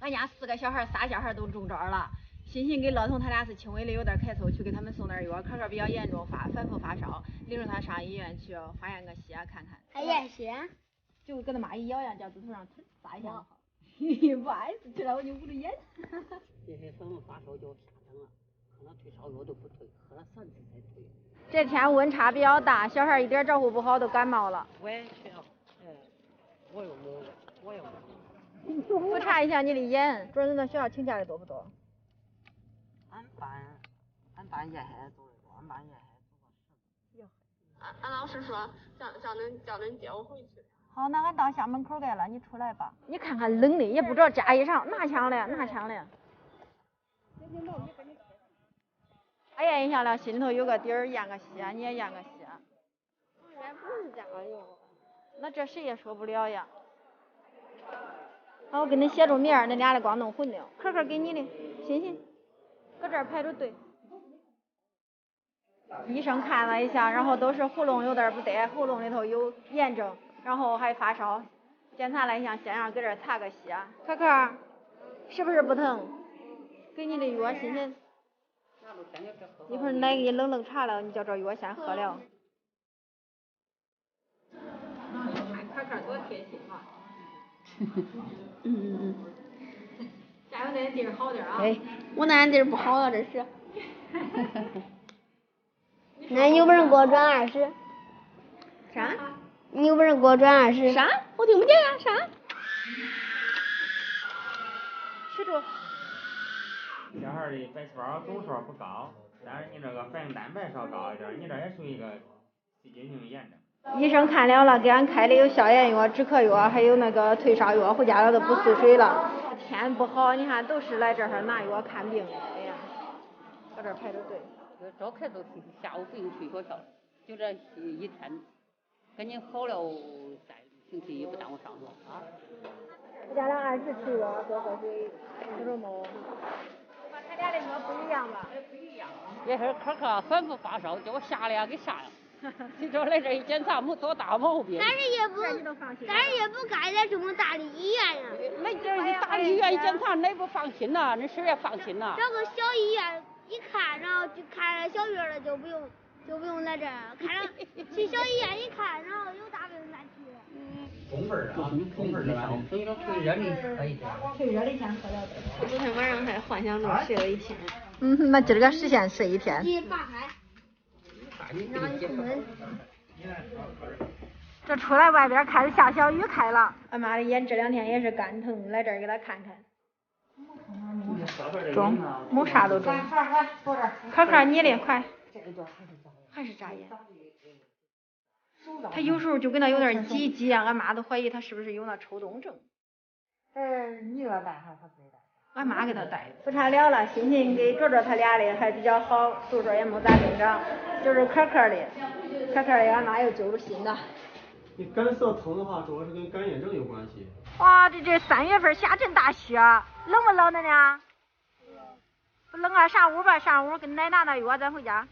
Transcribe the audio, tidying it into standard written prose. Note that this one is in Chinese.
俺家4个小孩，3小孩都中招了。欣欣跟乐彤他俩是轻微的有点咳嗽，去给他们送点药。可可比较严重，反复发烧，领着他上医院去化验个血看看。还验血？就跟他妈一咬样，叫指头上撒一下。不碍事，去了我就捂着眼。这些反复发烧就下症了，喝了退烧药都不退，喝了3次才退。这天温差比较大，小孩一点照顾不好都感冒了。我也去了，我又没，我又没。复查一下你的眼，主任那学校请假的多不多？俺班也还走的多，俺班也还走了10个。俺老师说叫恁接我回去。好，那俺到校门口来了，你出来吧。你看看冷的，也不知道加衣裳，哪抢的？俺验一下了，心头有个底儿，验个血，你也验个血。俺不是加油。那这谁也说不了呀。好，我给你写着名儿，恁俩的光弄混的。可可给你的，欣欣，搁这儿排着队。医生看了一下，然后都是喉咙有点不得，喉咙里头有炎症，然后还发烧。检查了一下，先让搁这儿查个血。可可，是不是不疼？给你的药，欣欣。一会儿奶给你冷茶了，你叫这药先喝了。可可多贴心啊！加油，咱地儿好点啊！哎，我那地儿不好了，这是。那你有本事给我转20？啥？你有本事给我转20？啥？我听不见呀，啥？吃住。小孩的白细胞总数不高，但是你这个反应蛋白稍高一点，你这也属于一个细菌性炎症。医生看了，给俺开的有消炎药、止咳药，还有那个退烧药，回家了都不宿水了。天不好，你看都是来这儿拿药看病的，哎呀，搁这儿排着队。招咳嗽下午不用去学校，就这一天，赶紧好了再星期一不耽误上学啊。我家俩按时吃药，多喝水，吃着没？他俩的药不一样吧？不一样。也是可可反复发烧，叫我吓的呀给吓的。你说来这一检查没多大毛病。但是也不该在这么大的医院呀。那这大的医院一检查，哪不放心呐？那谁也放心呐。找个小医院一看，然后就看了小病了，就不用来这儿，看上去小医院一看，然后有大病再去。中份儿啊，中份儿的，所以说退热的可以这样。退热的先喝了。我昨天晚上还幻想着睡了一天。那今儿个实现睡一天。然后你出门。这出来外边开始下小雨开了，俺妈的眼这2天也是干疼，来这儿给她看看。中，没啥都中。可可你的快。还是眨眼。他有时候就跟他有点挤挤啊，俺妈都怀疑他是不是有那抽动症。你给他带还是他自己带？俺妈给他带的。复查了，欣欣给卓卓他俩的还比较好，卓卓也没咋症状，就是可可的，俺妈又揪着新的。你干涩疼的话，主要是跟干眼症有关系。哇，这3月份下这大雪，冷不冷的呢？不冷啊，上屋吧，上屋给奶拿那药，咱回家。